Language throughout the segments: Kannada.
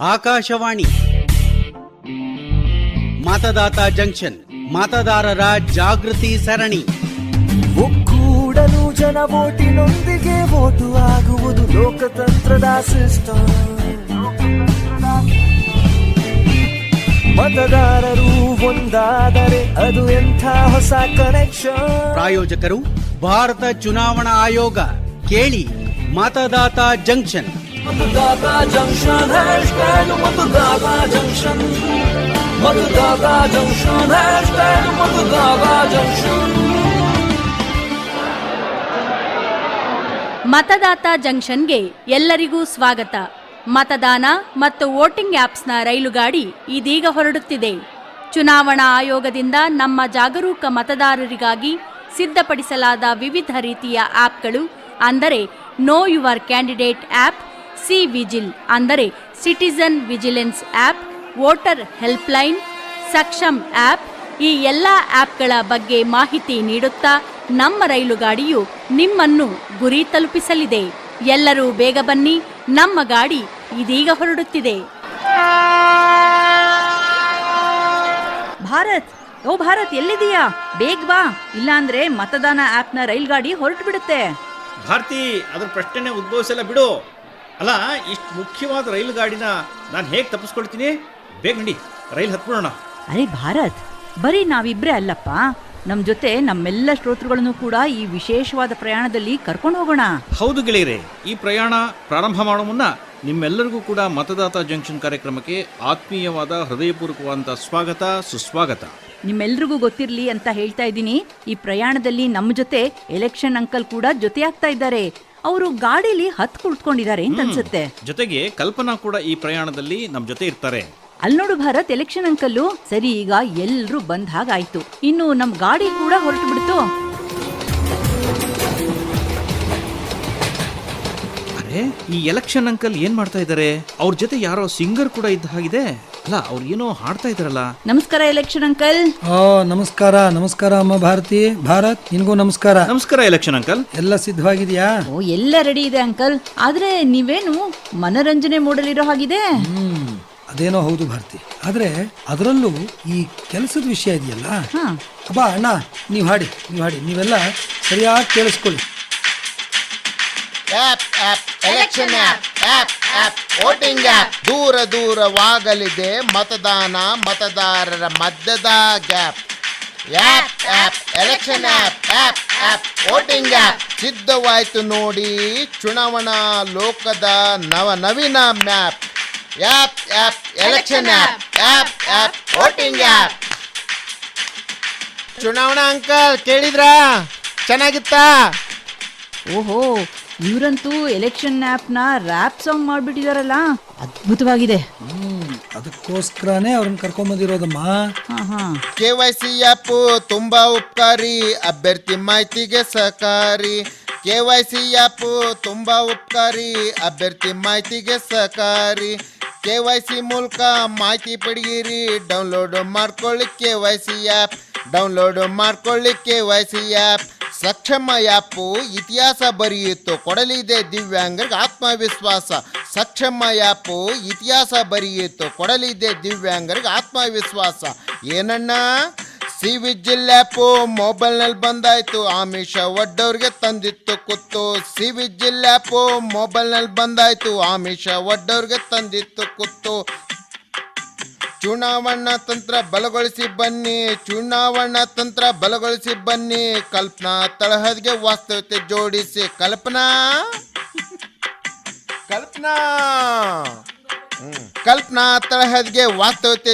ಆಕಾಶವಾಣಿ ಮತದಾತ ಜಂಕ್ಷನ್, ಮತದಾರರ ಜಾಗೃತಿ ಸರಣಿ. ಒಕ್ಕೂಡಲು ಜನ ವೋಟಿನೊಂದಿಗೆ ವೋಟು ಆಗುವುದು ಲೋಕತಂತ್ರದ ಸಿಸ್ಟಮ್. ಮತದಾರರು ಒಂದಾದರೆ ಅದು ಎಂಥ ಹೊಸ ಕನೆಕ್ಷನ್. ಪ್ರಾಯೋಜಕರು ಭಾರತ ಚುನಾವಣಾ ಆಯೋಗ. ಕೇಳಿ ಮತದಾತ ಜಂಕ್ಷನ್. ಮತದಾತ ಜಂಕ್ಷನ್ ಹ್ಯಾಶ್ಟ್ಯಾಗ್ ಮತದಾತ ಜಂಕ್ಷನ್. ಮತದಾತ ಜಂಕ್ಷನ್ ಹ್ಯಾಶ್ಟ್ಯಾಗ್ ಮತದಾತ ಜಂಕ್ಷನ್. ಮತದಾತ ಜಂಕ್ಷನ್ಗೆ ಎಲ್ಲರಿಗೂ ಸ್ವಾಗತ. ಮತದಾನ ಮತ್ತು ವೋಟಿಂಗ್ ಆ್ಯಪ್ಸ್ನ ರೈಲುಗಾಡಿ ಇದೀಗ ಹೊರಡುತ್ತಿದೆ. ಚುನಾವಣಾ ಆಯೋಗದಿಂದ ನಮ್ಮ ಜಾಗರೂಕ ಮತದಾರರಿಗಾಗಿ ಸಿದ್ಧಪಡಿಸಲಾದ ವಿವಿಧ ರೀತಿಯ ಆ್ಯಪ್ಗಳು ಅಂದರೆ know your candidate app, C vigil ಅಂದರೆ citizen vigilance app, voter helpline, Saksham app, ಈ ಎಲ್ಲ ಆ್ಯಪ್ಗಳ ಬಗ್ಗೆ ಮಾಹಿತಿ ನೀಡುತ್ತಾ ನಮ್ಮ ರೈಲುಗಾಡಿಯು ನಿಮ್ಮನ್ನು ಗುರಿ ತಲುಪಿಸಲಿದೆ. ಎಲ್ಲರೂ ಬೇಗ ಬನ್ನಿ, ನಮ್ಮ ಗಾಡಿ ಇದೀಗ ಹೊರಡುತ್ತಿದೆ. ಭಾರತ್ ಎಲ್ಲಿದೀಯಾ? ಬೇಗ ಬಾ, ಇಲ್ಲಾಂದ್ರೆ ಮತದಾನ ಆಪ್ನ ರೈಲ್ ಗಾಡಿ ಹೊರಟು ಬಿಡುತ್ತೆ. ಭಾರತಿ, ಅದ್ರ ಪ್ರಶ್ನೆ ಉದ್ಭವಿಸಲ್ಲ ಬಿಡು. ಅಲ್ಲ, ಇಷ್ಟು ಮುಖ್ಯವಾದ ರೈಲು ಗಾಡಿನ ನಾನು ಹೇಗೆ ತಪ್ಪಿಸ್ಕೊಳ್ತೀನಿ? ಬೇಗ ನಡಿ, ರೈಲ್ ಹತ್ಬಿಡೋಣ. ಅರೆ ಭಾರತ್, ಬರೀ ನಾವಿಬ್ರೇ ಅಲ್ಲಪ್ಪ, ನಮ್ ಜೊತೆ ನಮ್ಮೆಲ್ಲ ಶ್ರೋತೃಗಳನ್ನು ಕೂಡ ಈ ವಿಶೇಷವಾದ ಪ್ರಯಾಣದಲ್ಲಿ ಕರ್ಕೊಂಡು ಹೋಗೋಣ. ಹೌದು ಗೆಳೆಯರೆ, ಈ ಪ್ರಯಾಣ ಪ್ರಾರಂಭ ಮಾಡೋ ಮುನ್ನ ನಿಮ್ಮೆಲ್ಲರಿಗೂ ಕೂಡ ಮತದಾತ ಜಂಕ್ಷನ್ ಕಾರ್ಯಕ್ರಮಕ್ಕೆ ಆತ್ಮೀಯವಾದ ಹೃದಯಪೂರ್ವಕವಾದ ಸ್ವಾಗತ, ಸುಸ್ವಾಗತ. ನಿಮ್ಮೆಲ್ರಿಗೂ ಗೊತ್ತಿರ್ಲಿ ಅಂತ ಹೇಳ್ತಾ ಇದ್ದೀನಿ, ಈ ಪ್ರಯಾಣದಲ್ಲಿ ನಮ್ಮ ಜೊತೆ ಎಲೆಕ್ಷನ್ ಅಂಕಲ್ ಕೂಡ ಜೊತೆ ಆಗ್ತಾ ಇದ್ದಾರೆ. ಅವರು ಗಾಡಿಲಿ ಹತ್ತು ಕುಳಿತುಕೊಂಡಿದ್ದಾರೆ ಅಂತ ಅನ್ಸುತ್ತೆ. ಜೊತೆಗೆ ಕಲ್ಪನಾ ಕೂಡ ಈ ಪ್ರಯಾಣದಲ್ಲಿ ನಮ್ ಜೊತೆ ಇರ್ತಾರೆ. ಅಲ್ಲಿ ನೋಡು ಭಾರತ್, ಎಲೆಕ್ಷನ್ ಅಂಕಲ್ಲು. ಸರಿ, ಈಗ ಎಲ್ರೂ ಬಂದ ಹಾಗಾಯ್ತು. ಇನ್ನು ನಮ್ ಗಾಡಿ ಕೂಡ ಹೊರಟು ಬಿಡ್ತು. ಅರೆ, ಈ ಎಲೆಕ್ಷನ್ ಅಂಕಲ್ ಏನ್ ಮಾಡ್ತಾ ಇದ್ದಾರೆ? ಅವ್ರ ಜೊತೆ ಯಾರೋ ಸಿಂಗರ್ ಕೂಡ ಇದ್ದ ಹಾಗಿದೆ. ಅಲ್ಲ, ಅವ್ರು ಏನೋ ಹಾಡ್ತಾ ಇದಾರಲ್ಲ. ನಮಸ್ಕಾರ ಎಲೆಕ್ಷನ್ ಅಂಕಲ್. ನಮಸ್ಕಾರ ಅಮ್ಮ ಭಾರತಿ. ಭಾರತ್, ನಿನ್ಗೂ ನಮಸ್ಕಾರ. ನಮಸ್ಕಾರ ಎಲೆಕ್ಷನ್ ಅಂಕಲ್. ಎಲ್ಲ ಸಿದ್ಧವಾಗಿದೆಯಾ? ಓ, ಎಲ್ಲ ರೆಡಿ ಇದೆ ಅಂಕಲ್. ಆದ್ರೆ ನೀವೇನು ಮನರಂಜನೆ ಮೂಡಲಿರೋ ಹಾಗಿದೆ. ಅದೇನೋ ಹೌದು ಭಾರತಿ, ಆದ್ರೆ ಅದರಲ್ಲೂ ಈ ಕೆಲಸದ ವಿಷಯ ಇದೆಯಲ್ಲ. ಅಬ್ಬಾ ಅಣ್ಣ, ನೀವು ಹಾಡಿ ನೀವೆಲ್ಲ ಸರಿಯಾಗಿ ಕೇಳಿಸ್ಕೊಳ್ಳಿ. Election app, voting app. ದೂರವಾಗಲಿದೆ ಮತದಾನ, ಮತದಾರರ ಮಧ್ಯದ gap. Election app, voting app. ಸಿದ್ಧವಾಯ್ತು ನೋಡಿ ಚುನಾವಣಾ ಲೋಕದ ನವೀನ map. Election app, voting app. ಚುನಾವಣಾ ಅಂಕಲ್ ಕೇಳಿದ್ರಾ? ಚೆನ್ನಾಗಿತ್ತಾ? ಓಹೋ, ಇವರಂತೂ ಎಲೆಕ್ಷನ್ ಆಪ್ ನ ರ್ಯಾಪ್ ಸಾಂಗ್ ಮಾಡ್ಬಿಟ್ಟಿದಾರಲ್ಲ, ಅದ್ಭುತವಾಗಿದೆ. ಅದಕ್ಕೋಸ್ಕರನೇ ಅವ್ರನ್ನ ಕರ್ಕೊಂಬಂದಿರೋದಮ್ಮ. KYC ಆಪ್ ತುಂಬಾ ಉಪಕಾರಿ, ಅಭ್ಯರ್ಥಿ ಮಾಹಿತಿಗೆ ಸಹಕಾರಿ. KYC ಆಪ್ ತುಂಬಾ ಉಪಕಾರಿ, ಅಭ್ಯರ್ಥಿ ಮಾಹಿತಿಗೆ ಸಹಕಾರಿ. KYC ಮೂಲಕ ಮಾಹಿತಿ ಪಡೆಯಿರಿ, ಡೌನ್ಲೋಡ್ ಮಾಡ್ಕೊಳ್ಳಿ KYC app. KYC app. Saksham app ಇತಿಹಾಸ ಬರೆಯಿತು, ಕೊಡಲಿದೆ ದಿವ್ಯಾಂಗರಿಗೆ ಆತ್ಮವಿಶ್ವಾಸ. ಸಕ್ಷಮ ಆ್ಯಪು ಇತಿಹಾಸ ಬರೆಯಿತು, ಕೊಡಲಿದೆ ದಿವ್ಯಾಂಗರಿಗೆ ಆತ್ಮವಿಶ್ವಾಸ. ಏನಣ್ಣ? ಸಿ ವಿಜಿಲ್ ಆ್ಯಪು ಮೊಬೈಲ್ನಲ್ಲಿ ಬಂದಾಯ್ತು, ಆಮಿಷ ಒಡ್ಡವ್ರಿಗೆ ತಂದಿತ್ತು ಕುತ್ತು. ಸಿ ವಿಜಿಲ್ ಆ್ಯಪು ಮೊಬೈಲ್ನಲ್ಲಿ ಬಂದಾಯ್ತು, ಆಮಿಷ ಒಡ್ಡವ್ರಿಗೆ ತಂದಿತ್ತು ಕುತ್ತು. ಚುನಾವಣಾ ತಂತ್ರ ಬಲಗೊಳಿಸಿ ಬನ್ನಿ, ಕಲ್ಪನಾ ತಳಹದಿಗೆ ವಾಸ್ತವತೆ ಜೋಡಿಸಿ. ಕಲ್ಪನಾ ತಳಹದಿಗೆ ವಾಸ್ತವತೆ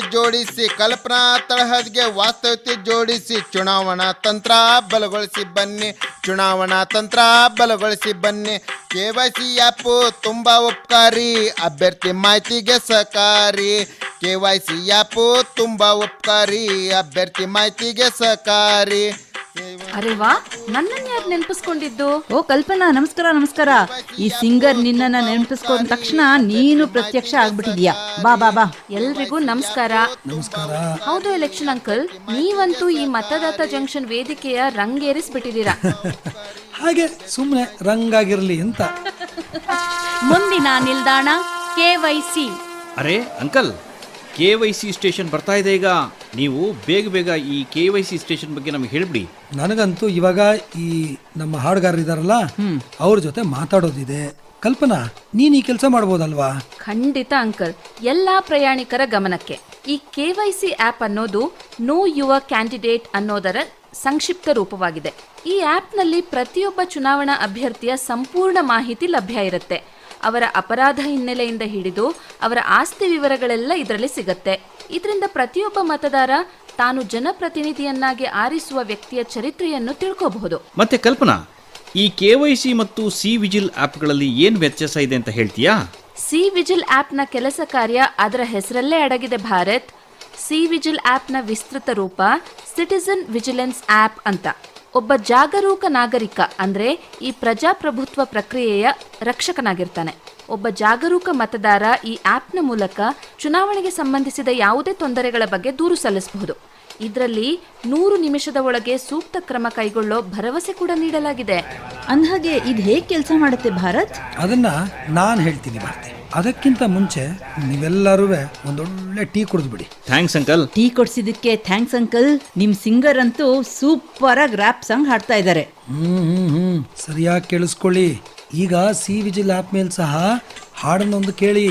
ಜೋಡಿಸಿ. ಚುನಾವಣಾ ತಂತ್ರ ಬಲಗೊಳಿಸಿ ಬನ್ನಿ. KYC ಆ್ಯಪ್ ತುಂಬಾ ಉಪಕಾರಿ, ಅಭ್ಯರ್ಥಿ ಮಾಹಿತಿಗೆ ಸಹಕಾರಿ. KYC ಆ್ಯಪ್ ತುಂಬಾ ಉಪಕಾರಿ, ಅಭ್ಯರ್ಥಿ ಮಾಹಿತಿಗೆ ಸಹಕಾರಿ. ಅರೆ ವಾ, ನನ್ನನ್ನು ಯಾರು ನೆನಪಿಸ್ಕೊಂಡಿದ್ದು? ಓ ಕಲ್ಪನಾ, ನಮಸ್ಕಾರ. ಈ ಸಿಂಗರ್ ನಿನ್ನನ್ನ ನೆನಪಿಸ್ಕೊಂಡ ತಕ್ಷಣ ನೀನು ಪ್ರತ್ಯಕ್ಷ ಆಗ್ಬಿಟ್ಟಿದ್ಯಾ. ಬಾ. ಎಲ್ರಿಗೂ ನಮಸ್ಕಾರ. ಹೌದು ಎಲೆಕ್ಷನ್ ಅಂಕಲ್, ನೀವಂತೂ ಈ ಮತದಾತ ಜಂಕ್ಷನ್ ವೇದಿಕೆಯ ರಂಗೇರಿಸ್ಬಿಟ್ಟಿದ್ದೀರಾ. ಹಾಗೆ ಸುಮ್ಮನೆ ರಂಗಾಗಿರ್ಲಿ ಅಂತ. ಮುಂದಿನ ನಿಲ್ದಾಣ KYC ಅರೆ ಅಂಕಲ್, KYC ಸ್ಟೇಷನ್ ಬರ್ತಾ ಇದೆ ಈಗ. ನೀವು ಬೇಗ ಬೇಗ ಈ KYC ಸ್ಟೇಷನ್ ಬಗ್ಗೆ ನಮಗೆ ಹೇಳ್ಬಿಡಿ. ನನಗಂತೂ ಇವಾಗ ಈ ನಮ್ಮ ಹಾಡುಗಾರರಿದಾರಲ್ಲ ಅವ್ರ ಜೊತೆ ಮಾತಾಡೋದಿದೆ. ಕಲ್ಪನಾ, ನೀನ್ ಈ ಕೆಲಸ ಮಾಡ್ಬೋದಲ್ವಾ? ಖಂಡಿತ ಅಂಕಲ್. ಎಲ್ಲಾ ಪ್ರಯಾಣಿಕರ ಗಮನಕ್ಕೆ, ಈ KYC ಆಪ್ ಅನ್ನೋದು ನೋ ಯುವರ್ ಕ್ಯಾಂಡಿಡೇಟ್ ಅನ್ನೋದರ ಸಂಕ್ಷಿಪ್ತ ರೂಪವಾಗಿದೆ. ಈ ಆಪ್ನಲ್ಲಿ ಪ್ರತಿಯೊಬ್ಬ ಚುನಾವಣಾ ಅಭ್ಯರ್ಥಿಯ ಸಂಪೂರ್ಣ ಮಾಹಿತಿ ಲಭ್ಯ ಇರುತ್ತೆ. ಅವರ ಅಪರಾಧ ಹಿನ್ನೆಲೆಯಿಂದ ಹಿಡಿದು ಅವರ ಆಸ್ತಿ ವಿವರಗಳೆಲ್ಲ ಇದರಲ್ಲಿ ಸಿಗತ್ತೆ. ಇದರಿಂದ ಪ್ರತಿಯೊಬ್ಬ ಮತದಾರ ತಾನು ಜನಪ್ರತಿನಿಧಿಯನ್ನಾಗಿ ಆರಿಸುವ ವ್ಯಕ್ತಿಯ ಚರಿತ್ರೆಯನ್ನು ತಿಳ್ಕೋಬಹುದು. ಮತ್ತೆ ಕಲ್ಪನಾ, ಈ KYC ಮತ್ತು ಸಿ ವಿಜಿಲ್ ಆಪ್ಗಳಲ್ಲಿ ಏನು ವ್ಯತ್ಯಾಸ ಇದೆ ಅಂತ ಹೇಳ್ತೀಯಾ? ಸಿ ವಿಜಿಲ್ ಆಪ್ನ ಕೆಲಸ ಕಾರ್ಯ ಅದರ ಹೆಸರಲ್ಲೇ ಅಡಗಿದೆ ಭಾರತ್. ಸಿ ವಿಜಿಲ್ ಆಪ್ನ ವಿಸ್ತೃತ ರೂಪ ಸಿಟಿಸನ್ ವಿಜಿಲೆನ್ಸ್ ಆಪ್ ಅಂತ. ಒಬ್ಬ ಜಾಗರೂಕ ನಾಗರಿಕ ಅಂದ್ರೆ ಈ ಪ್ರಜಾಪ್ರಭುತ್ವ ಪ್ರಕ್ರಿಯೆಯ ರಕ್ಷಕನಾಗಿರ್ತಾನೆ. ಒಬ್ಬ ಜಾಗರೂಕ ಮತದಾರ ಈ ಆಪ್ನ ಮೂಲಕ ಚುನಾವಣೆಗೆ ಸಂಬಂಧಿಸಿದ ಯಾವುದೇ ತೊಂದರೆಗಳ ಬಗ್ಗೆ ದೂರು ಸಲ್ಲಿಸಬಹುದು. ಇದರಲ್ಲಿ 100 ನಿಮಿಷದ ಒಳಗೆ ಸೂಕ್ತ ಕ್ರಮ ಕೈಗೊಳ್ಳೋ ಭರವಸೆ ಕೂಡ ನೀಡಲಾಗಿದೆ. ಅಂದ್ಹಾಗೆ ಇದು ಹೇಗೆ ಕೆಲಸ ಮಾಡುತ್ತೆ ಭಾರತ್? ಅದನ್ನ ನಾನು ಹೇಳ್ತೀನಿ ಭಾರತಿ. ಅದಕ್ಕಿಂತ ಮುಂಚೆ ನೀವೆಲ್ಲರೂ ಒಂದೊಳ್ಳೆ ಟೀ ಕುಡಿದು ಬಿಡಿ. Thanks uncle. ಟೀ ಕೊಡ್ಸಿದ್ದಕ್ಕೆ ಥ್ಯಾಂಕ್ಸ್ ಅಂಕಲ್. ನಿಮ್ ಸಿಂಗರ್ ಅಂತೂ ಸೂಪರ್ ಆಗಿ ರ್ಯಾಪ್ ಸಾಂಗ್ ಹಾಡ್ತಾ ಇದ್ದಾರೆ. ಸರಿಯಾಗಿ ಕೇಳಿಸ್ಕೊಳ್ಳಿ. ಈಗ ಸಿ ವಿಜಿಲ್ ಆಪ್ ಮೇಲೆ ಸಹ ಹಾಡನ್ನೊಂದು ಕೇಳಿ.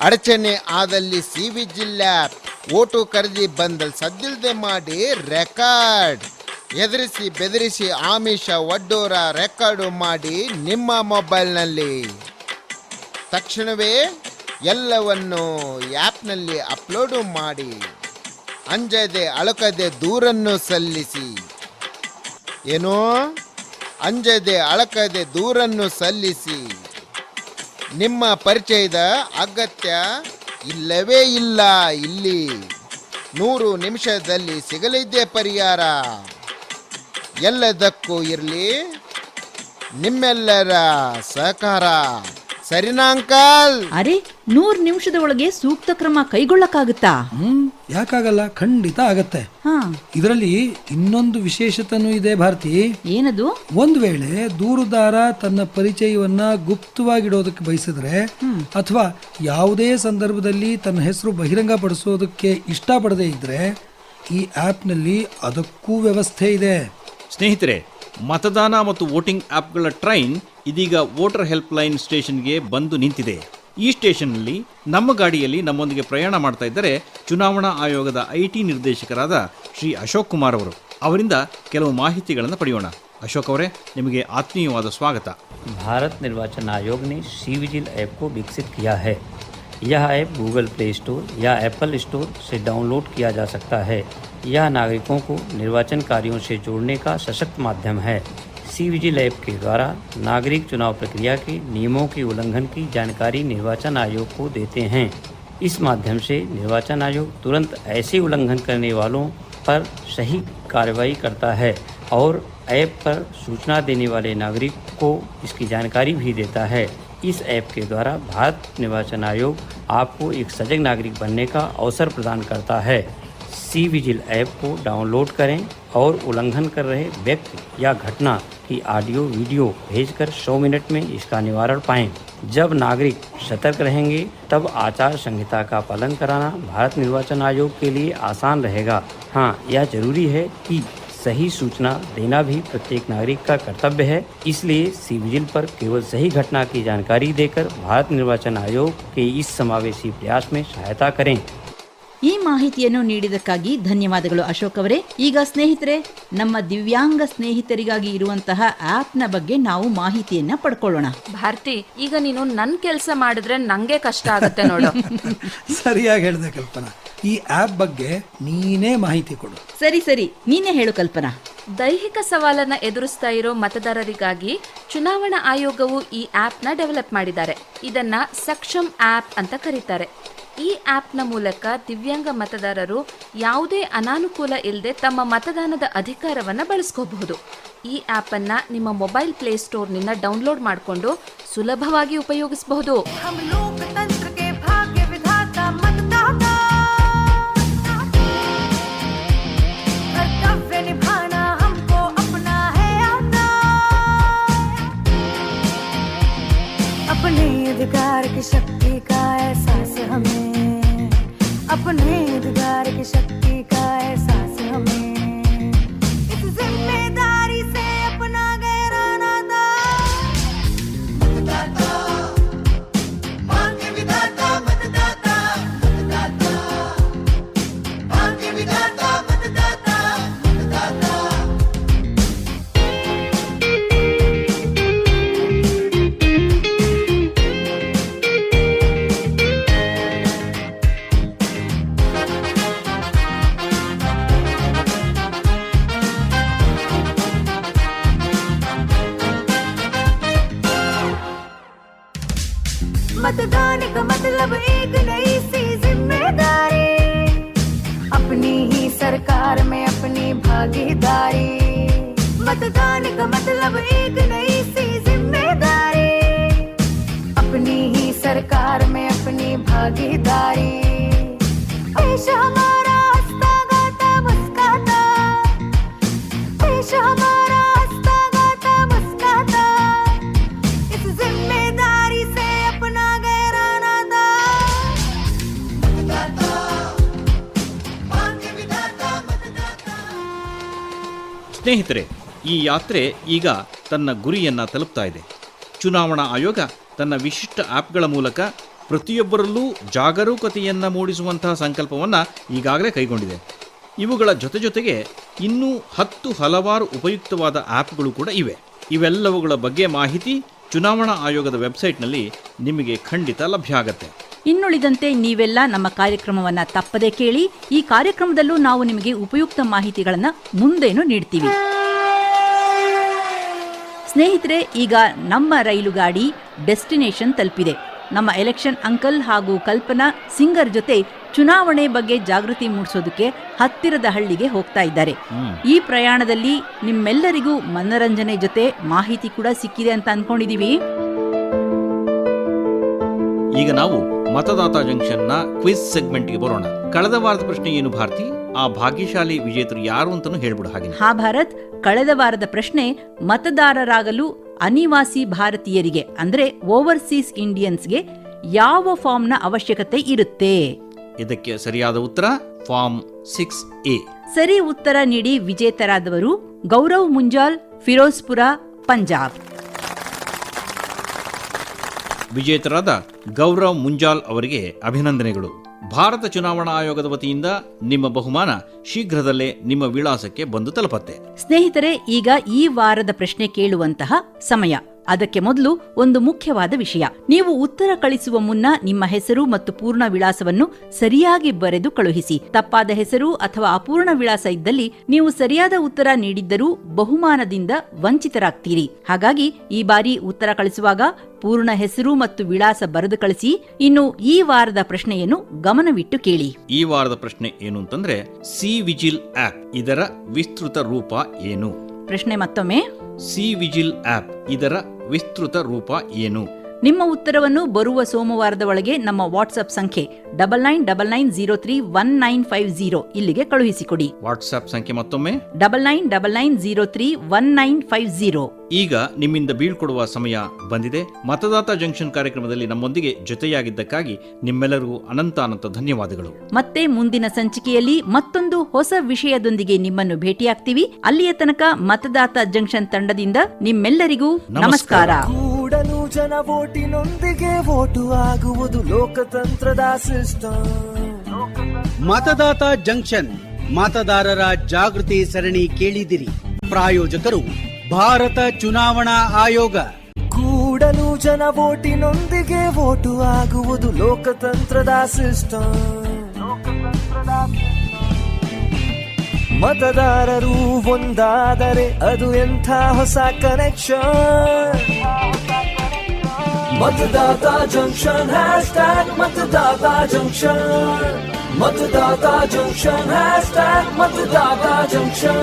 ಅಡಚಣೆ ಆದಲ್ಲಿ ಸಿ ವಿಜಿಲ್ ಆಪ್ ಓಟು ಕರೆದಿ ಬಂದಲ್ಲಿ ಸದ್ದಿಲ್ದೆ ಮಾಡಿ ರೆಕಾರ್ಡ್. ಎದುರಿಸಿ ಬೆದರಿಸಿ ಆಮಿಷ ಒಡ್ಡೋರ ರೆಕಾರ್ಡು ಮಾಡಿ ನಿಮ್ಮ ಮೊಬೈಲ್ನಲ್ಲಿ ತಕ್ಷಣವೇ ಎಲ್ಲವನ್ನು ಆ್ಯಪ್ನಲ್ಲಿ ಅಪ್ಲೋಡು ಮಾಡಿ. ಅಂಜದೆ ಅಳಕದೆ ದೂರನ್ನು ಸಲ್ಲಿಸಿ. ಏನೋ ಅಂಜದೆ ಅಳಕದೆ ದೂರನ್ನು ಸಲ್ಲಿಸಿ. ನಿಮ್ಮ ಪರಿಚಯದ ಅಗತ್ಯ ಇಲ್ಲವೇ ಇಲ್ಲ ಇಲ್ಲಿ. 100 ನಿಮಿಷದಲ್ಲಿ ಸಿಗಲಿದ್ದೆ ಪರಿಹಾರ. ಎಲ್ಲದಕ್ಕೂ ಇರಲಿ ನಿಮ್ಮೆಲ್ಲರ ಸಹಕಾರ. ಸರಿನಾ ಅಂಕಲ್? ಅರೆ, 100 ನಿಮಿಷದ ಒಳಗೆ ಸೂಕ್ತ ಕ್ರಮ ಕೈಗೊಳ್ಳಕ್ಕಾಗುತ್ತಾ? ಯಾಕಾಗಲ್ಲ, ಖಂಡಿತ ಆಗತ್ತೆ. ಇದರಲ್ಲಿ ಇನ್ನೊಂದು ವಿಶೇಷತೆನೂ ಇದೆ ಭಾರತಿ. ಏನದು? ಒಂದ್ ವೇಳೆ ದೂರುದಾರ ತನ್ನ ಪರಿಚಯವನ್ನ ಗುಪ್ತವಾಗಿಡೋದಕ್ಕೆ ಬಯಸಿದ್ರೆ ಅಥವಾ ಯಾವುದೇ ಸಂದರ್ಭದಲ್ಲಿ ತನ್ನ ಹೆಸರು ಬಹಿರಂಗಪಡಿಸೋದಕ್ಕೆ ಇಷ್ಟಪಡದೇ ಇದ್ರೆ ಈ ಆಪ್ನಲ್ಲಿ ಅದಕ್ಕೂ ವ್ಯವಸ್ಥೆ ಇದೆ. ಸ್ನೇಹಿತರೆ, ಮತದಾನ ಮತ್ತು ವೋಟಿಂಗ್ ಆಪ್ಗಳ ಟ್ರೈನ್ ಇದೀಗ ವೋಟರ್ ಹೆಲ್ಪ್ ಲೈನ್ ಸ್ಟೇಷನ್ಗೆ ಬಂದು ನಿಂತಿದೆ. ಈ ಸ್ಟೇಷನ್ನಲ್ಲಿ ನಮ್ಮ ಗಾಡಿಯಲ್ಲಿ ನಮ್ಮೊಂದಿಗೆ ಪ್ರಯಾಣ ಮಾಡ್ತಾ ಇದ್ದರೆ ಚುನಾವಣಾ ಆಯೋಗದ IT ನಿರ್ದೇಶಕರಾದ ಶ್ರೀ ಅಶೋಕ್ ಕುಮಾರ್ ಅವರು. ಅವರಿಂದ ಕೆಲವು ಮಾಹಿತಿಗಳನ್ನು ಪಡೆಯೋಣ. ಅಶೋಕ್ ಅವರೇ, ನಿಮಗೆ ಆತ್ಮೀಯವಾದ ಸ್ವಾಗತ. भारत निर्वाचन आयोग ने सी विजिल ऐप को विकसित किया है। यह ऐप गूगल प्ले स्टोर या एप्पल स्टोर से डाउनलोड किया जा सकता है। यह नागरिकों को निर्वाचन कार्यों से जोड़ने का सशक्त माध्यम है। सी विजिल ऐप के द्वारा नागरिक चुनाव प्रक्रिया के नियमों के उल्लंघन की जानकारी निर्वाचन आयोग को देते हैं। इस माध्यम से निर्वाचन आयोग तुरंत ऐसे उल्लंघन करने वालों पर सही कार्रवाई करता है और ऐप पर सूचना देने वाले नागरिक को इसकी जानकारी भी देता है। इस ऐप के द्वारा भारत निर्वाचन आयोग आपको एक सजग नागरिक बनने का अवसर प्रदान करता है। सी विजिल ऐप को डाउनलोड करें और उल्लंघन कर रहे व्यक्ति या घटना की ऑडियो वीडियो भेजकर 100 मिनट में इसका निवारण पाएं। जब नागरिक सतर्क रहेंगे तब आचार संहिता का पालन कराना भारत निर्वाचन आयोग के लिए आसान रहेगा। हाँ, यह जरूरी है कि सही सूचना देना भी प्रत्येक नागरिक का कर्तव्य है। इसलिए सी विजिल पर केवल सही घटना की जानकारी देकर भारत निर्वाचन आयोग के इस समावेशी प्रयास में सहायता करें। ಈ ಮಾಹಿತಿಯನ್ನು ನೀಡಿದಕ್ಕಾಗಿ ಧನ್ಯವಾದಗಳು ಅಶೋಕ್ ಅವರೇ. ಈಗ ಸ್ನೇಹಿತರೆ, ನಮ್ಮ ದಿವ್ಯಾಂಗ ಸ್ನೇಹಿತರಿಗಾಗಿ ಇರುವಂತಹ ಆಪ್ನ ಬಗ್ಗೆ ನಾವು ಮಾಹಿತಿಯನ್ನ ಪಡ್ಕೊಳ್ಳೋಣ. ಭಾರತಿ, ಈಗ ನೀನು ನನ್ ಕೆಲಸ ಮಾಡಿದ್ರೆ ನಂಗೆ ಕಷ್ಟ ಆಗುತ್ತೆ ನೋಡು. ಸರಿಯಾಗಿ ಹೇಳಿದೆ ಕಲ್ಪನಾ. ಈ ಆಪ್ ಬಗ್ಗೆ ನೀನೇ ಮಾಹಿತಿ ಕೊಡು. ಸರಿ, ನೀನೇ ಹೇಳು ಕಲ್ಪನಾ. ದೈಹಿಕ ಸವಾಲನ್ನ ಎದುರಿಸ್ತಾ ಇರೋ ಮತದಾರರಿಗಾಗಿ ಚುನಾವಣಾ ಆಯೋಗವು ಈ ಆಪ್ನ ಡೆವಲಪ್ ಮಾಡಿದ್ದಾರೆ. ಇದನ್ನ ಸಕ್ಷಮ್ ಆಪ್ ಅಂತ ಕರೀತಾರೆ. ಈ ಆಪ್ನ ಮೂಲಕ ದಿವ್ಯಾಂಗ ಮತದಾರರು ಯಾವುದೇ ಅನಾನುಕೂಲ ಇಲ್ಲದೆ ತಮ್ಮ ಮತದಾನದ ಅಧಿಕಾರವನ್ನು ಬಳಸ್ಕೋಬಹುದು. ಈ ಆ್ಯಪನ್ನು ನಿಮ್ಮ ಮೊಬೈಲ್ ಪ್ಲೇ ಸ್ಟೋರ್ನಿಂದ ಡೌನ್ಲೋಡ್ ಮಾಡಿಕೊಂಡು ಸುಲಭವಾಗಿ ಉಪಯೋಗಿಸಬಹುದು. अपने अधिकार की शक्ति का एहसास हमें शक्ति का एहसास हमें इस जिम्मेदारी से अपना गहरा नाता मतदाता मांगे विधाता मतदाता मतदाता मांगे विधाता मतदाता मतदाता। मतदान का मतलब एक नई सी जिम्मेदारी, अपनी ही सरकार में अपनी भागीदारी। मतदान का मतलब एक नई सी जिम्मेदारी, अपनी ही सरकार में अपनी भागीदारी। देश हमारा हंसता गाता मुस्काता, देश हमारा हंसता गाता मुस्काता, इस जिम्मेदारी से अपना गहरा नाता मतदाता मांगे विधाता मतदाता। ಸ್ನೇಹಿತರೆ, ಈ ಯಾತ್ರೆ ಈಗ ತನ್ನ ಗುರಿಯನ್ನು ತಲುಪ್ತಾ ಇದೆ. ಚುನಾವಣಾ ಆಯೋಗ ತನ್ನ ವಿಶಿಷ್ಟ ಆ್ಯಪ್ಗಳ ಮೂಲಕ ಪ್ರತಿಯೊಬ್ಬರಲ್ಲೂ ಜಾಗರೂಕತೆಯನ್ನು ಮೂಡಿಸುವಂತಹ ಸಂಕಲ್ಪವನ್ನು ಈಗಾಗಲೇ ಕೈಗೊಂಡಿದೆ. ಇವುಗಳ ಜೊತೆಗೆ ಇನ್ನೂ 10 ಹಲವಾರು ಉಪಯುಕ್ತವಾದ ಆ್ಯಪ್ಗಳು ಕೂಡ ಇವೆ. ಇವೆಲ್ಲವುಗಳ ಬಗ್ಗೆ ಮಾಹಿತಿ ಚುನಾವಣಾ ಆಯೋಗದ ವೆಬ್ಸೈಟ್ನಲ್ಲಿ ನಿಮಗೆ ಖಂಡಿತ ಲಭ್ಯ ಆಗತ್ತೆ. ಇನ್ನುಳಿದಂತೆ ನೀವೆಲ್ಲ ನಮ್ಮ ಕಾರ್ಯಕ್ರಮವನ್ನು ತಪ್ಪದೆ ಕೇಳಿ. ಈ ಕಾರ್ಯಕ್ರಮದಲ್ಲೂ ನಾವು ನಿಮಗೆ ಉಪಯುಕ್ತ ಮಾಹಿತಿಗಳನ್ನು ಮುಂದೇನು ನೀಡ್ತೀವಿ. ಸ್ನೇಹಿತರೆ, ಈಗ ನಮ್ಮ ರೈಲು ಗಾಡಿ ಡೆಸ್ಟಿನೇಷನ್ ತಲುಪಿದೆ. ನಮ್ಮ ಎಲೆಕ್ಷನ್ ಅಂಕಲ್ ಹಾಗೂ ಕಲ್ಪನಾ ಸಿಂಗರ್ ಜೊತೆ ಚುನಾವಣೆ ಬಗ್ಗೆ ಜಾಗೃತಿ ಮೂಡಿಸೋದಕ್ಕೆ ಹತ್ತಿರದ ಹಳ್ಳಿಗೆ ಹೋಗ್ತಾ ಇದ್ದಾರೆ. ಈ ಪ್ರಯಾಣದಲ್ಲಿ ನಿಮ್ಮೆಲ್ಲರಿಗೂ ಮನರಂಜನೆ ಜೊತೆ ಮಾಹಿತಿ ಕೂಡ ಸಿಕ್ಕಿದೆ ಅಂತ ಅನ್ಕೊಂಡಿದೀವಿ. ಈಗ ನಾವು ಮತದಾತ ಜಂಕ್ಷನ್ನ ಕ್ವಿಜ್ ಸೆಗ್ಮೆಂಟ್ಗೆ ಬರೋಣ. ಕಳೆದ ವಾರದ ಪ್ರಶ್ನೆ ಏನು ಭಾರತಿ? ಆ ಭಾಗ್ಯಶಾಲಿ ವಿಜೇತರು ಯಾರು ಅಂತಾನು ಹೇಳ್ಬಿಡು. ಹಾಗೆ ಹಾ ಭಾರತ್, ಕಳೆದ ವಾರದ ಪ್ರಶ್ನೆ ಮತದಾರರಾಗಲು ಅನಿವಾಸಿ ಭಾರತೀಯರಿಗೆ ಅಂದ್ರೆ ಓವರ್ಸೀಸ್ ಇಂಡಿಯನ್ಸ್ಗೆ ಯಾವ ಫಾರ್ಮ್ನ ಅವಶ್ಯಕತೆ ಇರುತ್ತೆ? ಇದಕ್ಕೆ ಸರಿಯಾದ ಉತ್ತರ ಫಾರ್ಮ್ 6A. ಸರಿ ಉತ್ತರ ನೀಡಿ ವಿಜೇತರಾದವರು ಗೌರವ್ ಮುಂಜಾಲ್, ಫಿರೋಜ್ಪುರ, ಪಂಜಾಬ್. ವಿಜೇತರಾದ ಗೌರವ್ ಮುಂಜಾಲ್ ಅವರಿಗೆ ಅಭಿನಂದನೆಗಳು. ಭಾರತ ಚುನಾವಣಾ ಆಯೋಗದ ವತಿಯಿಂದ ನಿಮ್ಮ ಬಹುಮಾನ ಶೀಘ್ರದಲ್ಲೇ ನಿಮ್ಮ ವಿಳಾಸಕ್ಕೆ ಬಂದು ತಲುಪತ್ತೆ. ಸ್ನೇಹಿತರೆ, ಈಗ ಈ ವಾರದ ಪ್ರಶ್ನೆ ಕೇಳುವಂತಹ ಸಮಯ. ಅದಕ್ಕೆ ಮೊದಲು ಒಂದು ಮುಖ್ಯವಾದ ವಿಷಯ. ನೀವು ಉತ್ತರ ಕಳಿಸುವ ಮುನ್ನ ನಿಮ್ಮ ಹೆಸರು ಮತ್ತು ಪೂರ್ಣ ವಿಳಾಸವನ್ನು ಸರಿಯಾಗಿ ಬರೆದು ಕಳುಹಿಸಿ. ತಪ್ಪಾದ ಹೆಸರು ಅಥವಾ ಅಪೂರ್ಣ ವಿಳಾಸ ಇದ್ದಲ್ಲಿ ನೀವು ಸರಿಯಾದ ಉತ್ತರ ನೀಡಿದ್ದರೂ ಬಹುಮಾನದಿಂದ ವಂಚಿತರಾಗ್ತೀರಿ. ಹಾಗಾಗಿ ಈ ಬಾರಿ ಉತ್ತರ ಕಳಿಸುವಾಗ ಪೂರ್ಣ ಹೆಸರು ಮತ್ತು ವಿಳಾಸ ಬರೆದು ಕಳಿಸಿ. ಇನ್ನು ಈ ವಾರದ ಪ್ರಶ್ನೆಯನ್ನು ಗಮನವಿಟ್ಟು ಕೇಳಿ. ಈ ವಾರದ ಪ್ರಶ್ನೆ ಏನು ಅಂತಂದ್ರೆ, ಸಿ ವಿಜಿಲ್ ಆಪ್ ಇದರ ವಿಸ್ತೃತ ರೂಪ ಏನು? ಪ್ರಶ್ನೆ ಮತ್ತೊಮ್ಮೆ, ಸಿ ವಿಜಿಲ್ ಆಪ್ ಇದರ ವಿಸ್ತೃತ ರೂಪ ಏನು? ನಿಮ್ಮ ಉತ್ತರವನ್ನು ಬರುವ ಸೋಮವಾರದ ಒಳಗೆ ನಮ್ಮ ವಾಟ್ಸ್ಆಪ್ ಸಂಖ್ಯೆ 9999031950 ಇಲ್ಲಿಗೆ ಕಳುಹಿಸಿಕೊಡಿ. ವಾಟ್ಸ್ಆಪ್ ಸಂಖ್ಯೆ ಮತ್ತೊಮ್ಮೆ 9999031950. ಈಗ ನಿಮ್ಮಿಂದ ಬೀಳ್ಕೊಡುವ ಸಮಯ ಬಂದಿದೆ. ಮತದಾತ ಜಂಕ್ಷನ್ ಕಾರ್ಯಕ್ರಮದಲ್ಲಿ ನಮ್ಮೊಂದಿಗೆ ಜೊತೆಯಾಗಿದ್ದಕ್ಕಾಗಿ ನಿಮ್ಮೆಲ್ಲರಿಗೂ ಅನಂತ ಧನ್ಯವಾದಗಳು. ಮತ್ತೆ ಮುಂದಿನ ಸಂಚಿಕೆಯಲ್ಲಿ ಮತ್ತೊಂದು ಹೊಸ ವಿಷಯದೊಂದಿಗೆ ನಿಮ್ಮನ್ನು ಭೇಟಿಯಾಗ್ತೀವಿ. ಅಲ್ಲಿಯ ತನಕ ಮತದಾತ ಜಂಕ್ಷನ್ ತಂಡದಿಂದ ನಿಮ್ಮೆಲ್ಲರಿಗೂ ನಮಸ್ಕಾರ. ಕೂಡಲು ಜನ ವೋಟಿನೊಂದಿಗೆ ವೋಟು ಆಗುವುದು ಲೋಕತಂತ್ರದ ಸಿಸ್ಟಮ್. ಮತದಾತ ಜಂಕ್ಷನ್ ಮತದಾರರ ಜಾಗೃತಿ ಸರಣಿ ಕೇಳಿದಿರಿ. ಪ್ರಾಯೋಜಕರು ಭಾರತ ಚುನಾವಣಾ ಆಯೋಗ. ಕೂಡಲು ಜನ ವೋಟಿನೊಂದಿಗೆ ವೋಟು ಆಗುವುದು ಲೋಕತಂತ್ರದ ಸಿಸ್ಟಮ್. ಮತದಾರರು ಒಂದಾದರೆ ಅದು ಎಂಥ ಹೊಸ ಕನೆಕ್ಷನ್. मतदाता जंक्शन हैशटैग मतदाता जंक्शन, मतदाता जंक्शन हैशटैग मतदाता जंक्शन.